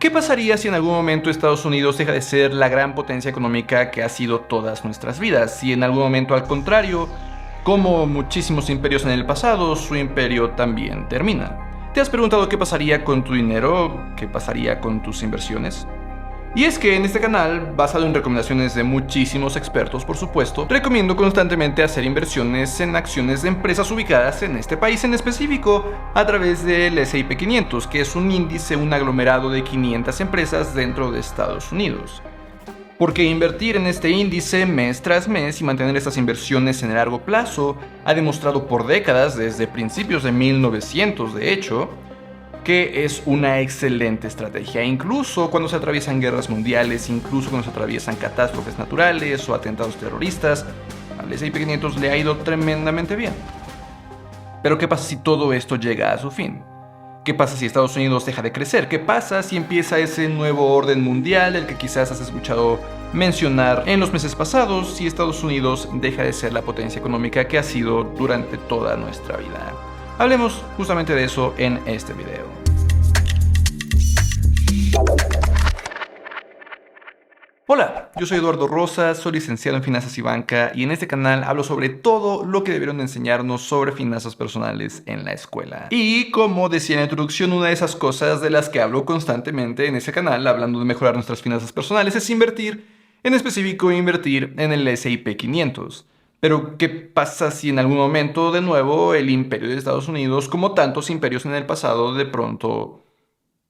¿Qué pasaría si en algún momento Estados Unidos deja de ser la gran potencia económica que ha sido todas nuestras vidas? Si en algún momento, al contrario, como muchísimos imperios en el pasado, su imperio también termina. ¿Te has preguntado qué pasaría con tu dinero? ¿Qué pasaría con tus inversiones? Y es que en este canal, basado en recomendaciones de muchísimos expertos por supuesto, recomiendo constantemente hacer inversiones en acciones de empresas ubicadas en este país en específico a través del S&P 500, que es un índice, un aglomerado de 500 empresas dentro de Estados Unidos. Porque invertir en este índice mes tras mes y mantener estas inversiones en el largo plazo ha demostrado por décadas, desde principios de 1900 de hecho, que es una excelente estrategia, incluso cuando se atraviesan guerras mundiales, incluso cuando se atraviesan catástrofes naturales o atentados terroristas. Al S&P 500 le ha ido tremendamente bien. Pero ¿qué pasa si todo esto llega a su fin? ¿Qué pasa si Estados Unidos deja de crecer? ¿Qué pasa si empieza ese nuevo orden mundial, el que quizás has escuchado mencionar en los meses pasados, si Estados Unidos deja de ser la potencia económica que ha sido durante toda nuestra vida? Hablemos justamente de eso en este video. Hola, yo soy Eduardo Rosas, soy licenciado en Finanzas y Banca y en este canal hablo sobre todo lo que debieron enseñarnos sobre finanzas personales en la escuela. Y como decía en la introducción, una de esas cosas de las que hablo constantemente en ese canal, hablando de mejorar nuestras finanzas personales, es invertir, en específico invertir en el S&P 500. Pero, ¿qué pasa si en algún momento, de nuevo, el imperio de Estados Unidos, como tantos imperios en el pasado, de pronto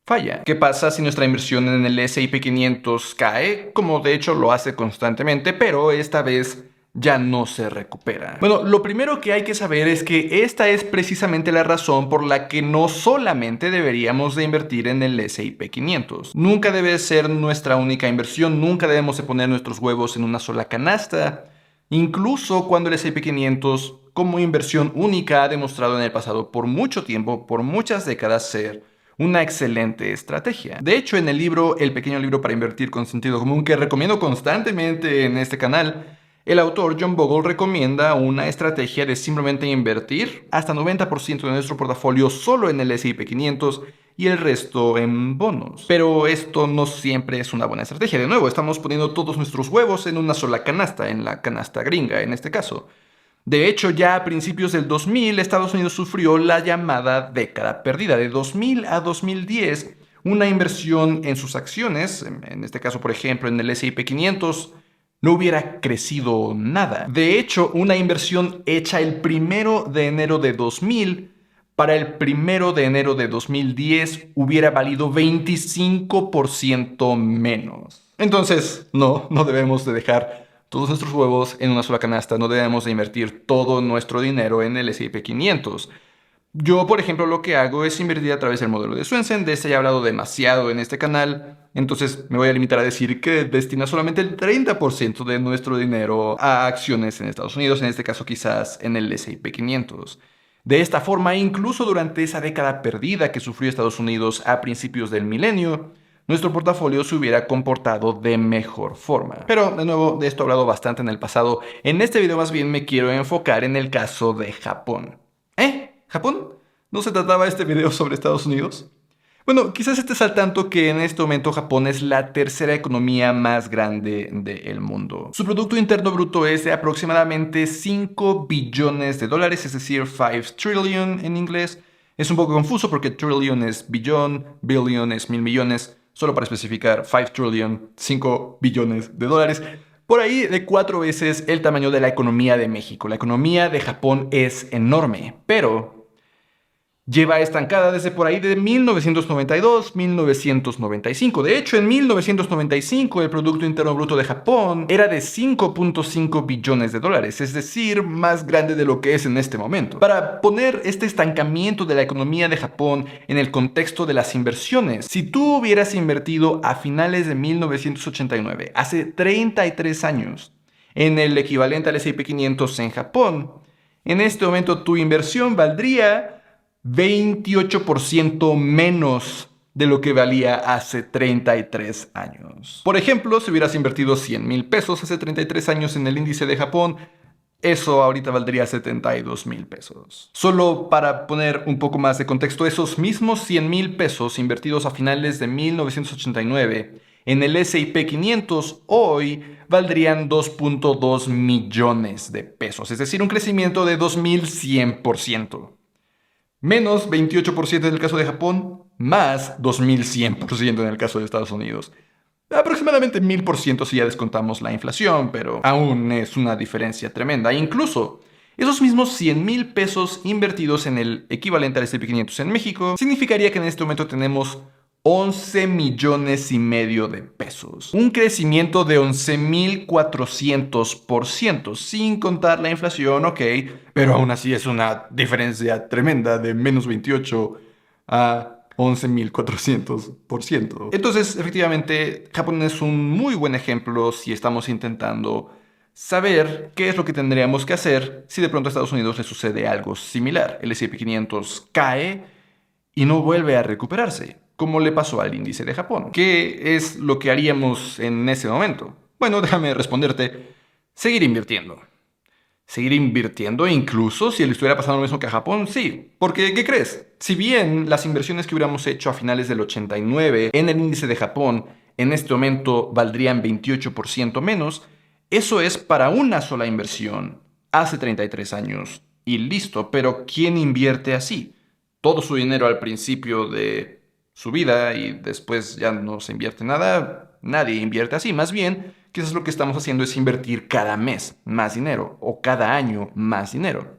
falla? ¿Qué pasa si nuestra inversión en el S&P 500 cae, como de hecho lo hace constantemente, pero esta vez ya no se recupera? Bueno, lo primero que hay que saber es que esta es precisamente la razón por la que no solamente deberíamos de invertir en el S&P 500. Nunca debe ser nuestra única inversión, nunca debemos de poner nuestros huevos en una sola canasta. Incluso cuando el S&P 500 como inversión única ha demostrado en el pasado por mucho tiempo, por muchas décadas, ser una excelente estrategia. De hecho, en el libro El pequeño libro para invertir con sentido común, que recomiendo constantemente en este canal, el autor John Bogle recomienda una estrategia de simplemente invertir hasta 90% de nuestro portafolio solo en el S&P 500 y el resto en bonos. Pero esto no siempre es una buena estrategia. De nuevo, estamos poniendo todos nuestros huevos en una sola canasta, en la canasta gringa en este caso. De hecho, ya a principios del 2000, Estados Unidos sufrió la llamada década perdida. De 2000 a 2010, una inversión en sus acciones, en este caso por ejemplo en el S&P 500, no hubiera crecido nada. De hecho, una inversión hecha el 1 de enero de 2000 para el 1 de enero de 2010 hubiera valido 25% menos. Entonces, no debemos de dejar todos nuestros huevos en una sola canasta, no debemos de invertir todo nuestro dinero en el S&P 500. Yo, por ejemplo, lo que hago es invertir a través del modelo de Swensen. De este ya he hablado demasiado en este canal, entonces me voy a limitar a decir que destina solamente el 30% de nuestro dinero a acciones en Estados Unidos, en este caso quizás en el S&P 500. De esta forma, incluso durante esa década perdida que sufrió Estados Unidos a principios del milenio, nuestro portafolio se hubiera comportado de mejor forma. Pero, de nuevo, de esto he hablado bastante en el pasado. En este video más bien me quiero enfocar en el caso de Japón. ¿Japón? ¿No se trataba este video sobre Estados Unidos? Bueno, quizás estés al tanto que en este momento Japón es la tercera economía más grande del mundo. Su Producto Interno Bruto es de aproximadamente 5 billones de dólares, es decir, 5 trillion en inglés. Es un poco confuso porque trillion es billón, billion es mil millones. Solo para especificar, 5 trillion, 5 billones de dólares. Por ahí de 4 veces el tamaño de la economía de México. La economía de Japón es enorme, pero lleva estancada desde por ahí de 1992, 1995. De hecho, en 1995 el Producto Interno Bruto de Japón era de 5.5 billones de dólares, es decir, más grande de lo que es en este momento. Para poner este estancamiento de la economía de Japón en el contexto de las inversiones, si tú hubieras invertido a finales de 1989, hace 33 años, en el equivalente al S&P 500 en Japón, en este momento tu inversión valdría 28% menos de lo que valía hace 33 años. Por ejemplo, si hubieras invertido 100,000 pesos hace 33 años en el índice de Japón, Eso ahorita valdría 72,000 pesos. Solo para poner un poco más de contexto, esos mismos 100,000 pesos invertidos a finales de 1989 en el S&P 500 hoy valdrían 2.2 millones de pesos, es decir, un crecimiento de 2100%. Menos 28% en el caso de Japón, más 2100% en el caso de Estados Unidos. Aproximadamente 1000% si ya descontamos la inflación, pero aún es una diferencia tremenda. Incluso esos mismos 100,000 pesos invertidos en el equivalente al S&P 500 en México significaría que en este momento tenemos 11 millones y medio de pesos. Un crecimiento de 11,400%, sin contar la inflación, ok, pero aún así es una diferencia tremenda de menos 28 a 11,400%. Entonces, efectivamente, Japón es un muy buen ejemplo si estamos intentando saber qué es lo que tendríamos que hacer si de pronto a Estados Unidos le sucede algo similar. El S&P 500 cae y no vuelve a recuperarse, como le pasó al índice de Japón. ¿Qué es lo que haríamos en ese momento? Bueno, déjame responderte. Seguir invirtiendo. Seguir invirtiendo incluso si le estuviera pasando lo mismo que a Japón, sí. Porque, ¿qué crees? Si bien las inversiones que hubiéramos hecho a finales del 89 en el índice de Japón en este momento valdrían 28% menos, eso es para una sola inversión hace 33 años y listo. Pero ¿quién invierte así? Todo su dinero al principio de su vida y después ya no se invierte nada. Nadie invierte así. Más bien, quizás lo que estamos haciendo es invertir cada mes más dinero o cada año más dinero.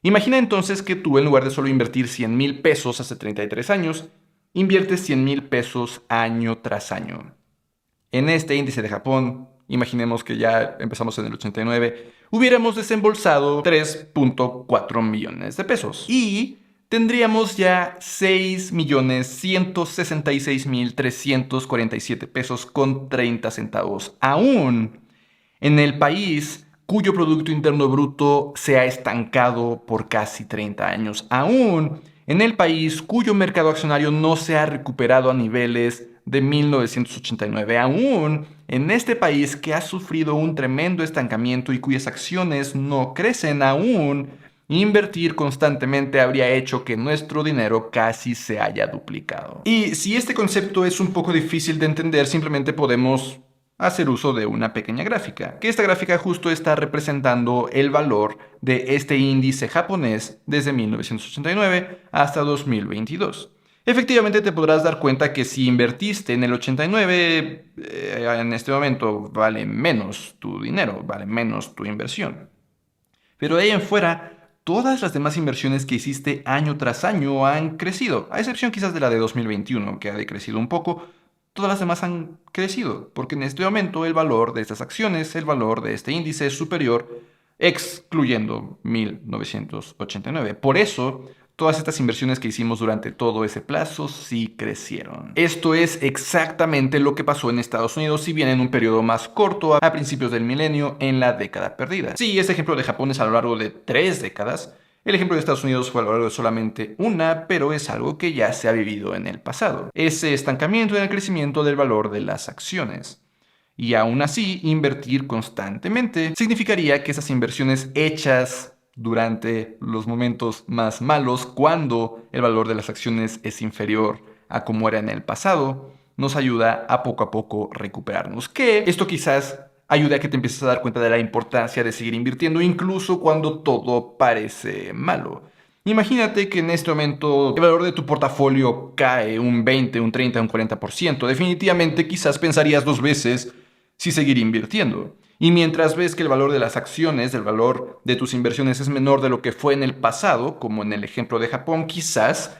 Imagina entonces que tú, en lugar de solo invertir 100,000 pesos hace 33 años, inviertes 100,000 pesos año tras año. En este índice de Japón, imaginemos que ya empezamos en el 89, hubiéramos desembolsado 3.4 millones de pesos. Y tendríamos ya 6,166,347 pesos con 30 centavos. Aún en el país cuyo Producto Interno Bruto se ha estancado por casi 30 años. Aún en el país cuyo mercado accionario no se ha recuperado a niveles de 1989. Aún en este país que ha sufrido un tremendo estancamiento y cuyas acciones no crecen aún, invertir constantemente habría hecho que nuestro dinero casi se haya duplicado. Y si este concepto es un poco difícil de entender, simplemente podemos hacer uso de una pequeña gráfica, que esta gráfica justo está representando el valor de este índice japonés desde 1989 hasta 2022. Efectivamente te podrás dar cuenta que si invertiste en el 89, en este momento vale menos tu dinero, vale menos tu inversión. Pero de ahí en fuera, todas las demás inversiones que hiciste año tras año han crecido, a excepción quizás de la de 2021, que ha decrecido un poco. Todas las demás han crecido, porque en este momento el valor de estas acciones, el valor de este índice es superior, excluyendo 1989. Por eso, todas estas inversiones que hicimos durante todo ese plazo sí crecieron. Esto es exactamente lo que pasó en Estados Unidos, si bien en un periodo más corto, a principios del milenio, en la década perdida. Sí, este ejemplo de Japón es a lo largo de 3 décadas. El ejemplo de Estados Unidos fue a lo largo de solamente una, pero es algo que ya se ha vivido en el pasado. Ese estancamiento en el crecimiento del valor de las acciones. Y aún así, invertir constantemente significaría que esas inversiones hechas durante los momentos más malos, cuando el valor de las acciones es inferior a como era en el pasado, nos ayuda a poco recuperarnos. Que esto quizás ayude a que te empieces a dar cuenta de la importancia de seguir invirtiendo incluso cuando todo parece malo. Imagínate que en este momento el valor de tu portafolio cae un 20, un 30, un 40%. Definitivamente quizás pensarías 2 veces si seguir invirtiendo. Y mientras ves que el valor de las acciones, el valor de tus inversiones es menor de lo que fue en el pasado, como en el ejemplo de Japón, quizás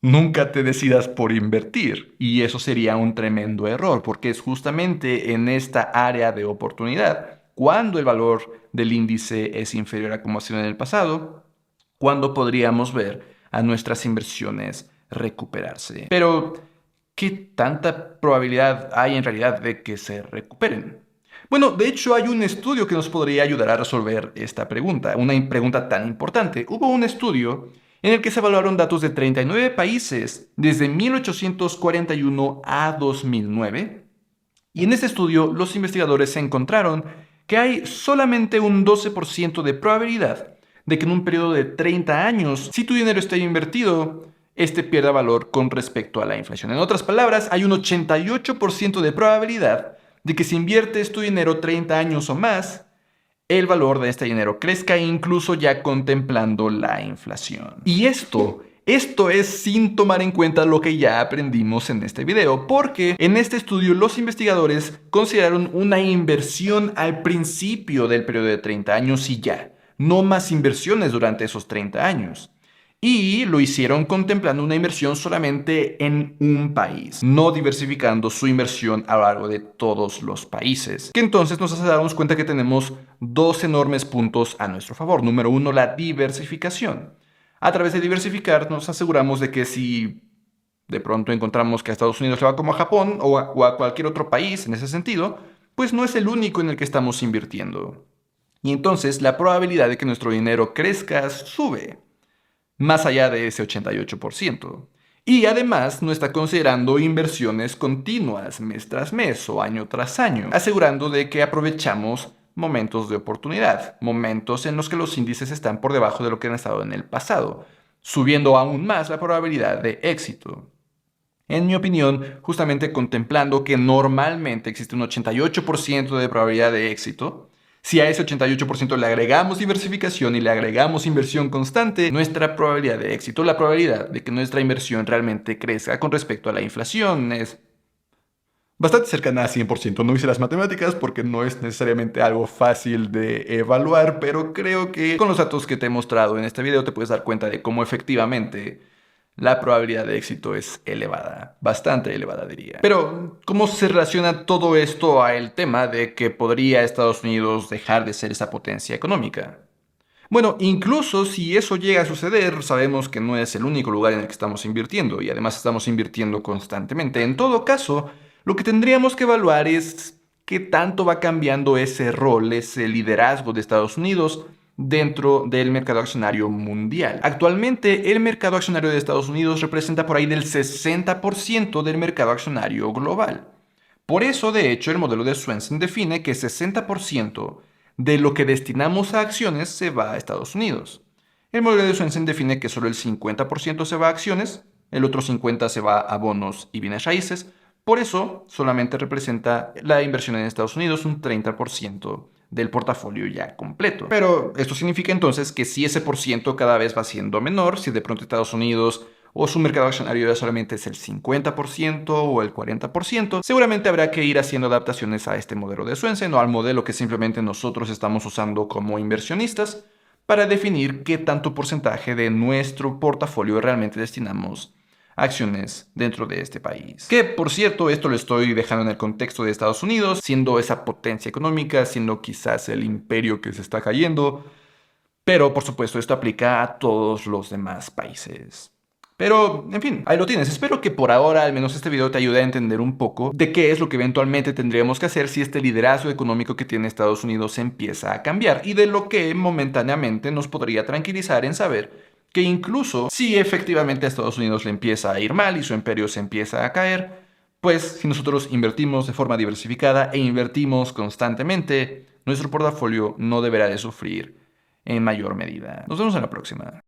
nunca te decidas por invertir, y eso sería un tremendo error, porque es justamente en esta área de oportunidad, cuando el valor del índice es inferior a como ha sido en el pasado, cuando podríamos ver a nuestras inversiones recuperarse. Pero, ¿qué tanta probabilidad hay en realidad de que se recuperen? Bueno, de hecho hay un estudio que nos podría ayudar a resolver esta pregunta, una pregunta tan importante. Hubo un estudio en el que se evaluaron datos de 39 países desde 1841 a 2009. Y en este estudio los investigadores encontraron que hay solamente un 12% de probabilidad de que en un periodo de 30 años, si tu dinero está invertido, este pierda valor con respecto a la inflación. En otras palabras, hay un 88% de probabilidad de que si inviertes tu dinero 30 años o más, el valor de este dinero crezca incluso ya contemplando la inflación. Y esto es sin tomar en cuenta lo que ya aprendimos en este video, porque en este estudio los investigadores consideraron una inversión al principio del periodo de 30 años y ya, no más inversiones durante esos 30 años. Y lo hicieron contemplando una inversión solamente en un país, no diversificando su inversión a lo largo de todos los países. Que entonces nos hace darnos cuenta que tenemos dos enormes puntos a nuestro favor. Número uno, la diversificación. A través de diversificar nos aseguramos de que si de pronto encontramos que a Estados Unidos le va como a Japón o a cualquier otro país en ese sentido, pues no es el único en el que estamos invirtiendo. Y entonces la probabilidad de que nuestro dinero crezca sube más allá de ese 88%. Y además no está considerando inversiones continuas mes tras mes o año tras año, asegurando de que aprovechamos momentos de oportunidad, momentos en los que los índices están por debajo de lo que han estado en el pasado, subiendo aún más la probabilidad de éxito. En mi opinión, justamente contemplando que normalmente existe un 88% de probabilidad de éxito, si a ese 88% le agregamos diversificación y le agregamos inversión constante, nuestra probabilidad de éxito, la probabilidad de que nuestra inversión realmente crezca con respecto a la inflación es bastante cercana a 100%. No hice las matemáticas porque no es necesariamente algo fácil de evaluar, pero creo que con los datos que te he mostrado en este video te puedes dar cuenta de cómo efectivamente la probabilidad de éxito es elevada, bastante elevada diría. Pero, ¿cómo se relaciona todo esto al tema de que podría Estados Unidos dejar de ser esa potencia económica? Bueno, incluso si eso llega a suceder, sabemos que no es el único lugar en el que estamos invirtiendo y además estamos invirtiendo constantemente. En todo caso, lo que tendríamos que evaluar es qué tanto va cambiando ese rol, ese liderazgo de Estados Unidos dentro del mercado accionario mundial. Actualmente, el mercado accionario de Estados Unidos representa por ahí del 60% del mercado accionario global. Por eso, de hecho, el modelo de Swensen define que 60% de lo que destinamos a acciones se va a Estados Unidos. El modelo de Swensen define que solo el 50% se va a acciones, el otro 50% se va a bonos y bienes raíces. Por eso, solamente representa la inversión en Estados Unidos un 30% del portafolio ya completo. Pero esto significa entonces que si ese por ciento cada vez va siendo menor, si de pronto Estados Unidos o su mercado accionario ya solamente es el 50% o el 40%, seguramente habrá que ir haciendo adaptaciones a este modelo de Swensen o al modelo que simplemente nosotros estamos usando como inversionistas para definir qué tanto porcentaje de nuestro portafolio realmente destinamos acciones dentro de este país. Que, por cierto, esto lo estoy dejando en el contexto de Estados Unidos, siendo esa potencia económica, siendo quizás el imperio que se está cayendo, pero, por supuesto, esto aplica a todos los demás países. Pero, en fin, ahí lo tienes. Espero que por ahora, al menos este video te ayude a entender un poco de qué es lo que eventualmente tendríamos que hacer si este liderazgo económico que tiene Estados Unidos empieza a cambiar y de lo que momentáneamente nos podría tranquilizar en saber que incluso si efectivamente a Estados Unidos le empieza a ir mal y su imperio se empieza a caer, pues si nosotros invertimos de forma diversificada e invertimos constantemente, nuestro portafolio no deberá de sufrir en mayor medida. Nos vemos en la próxima.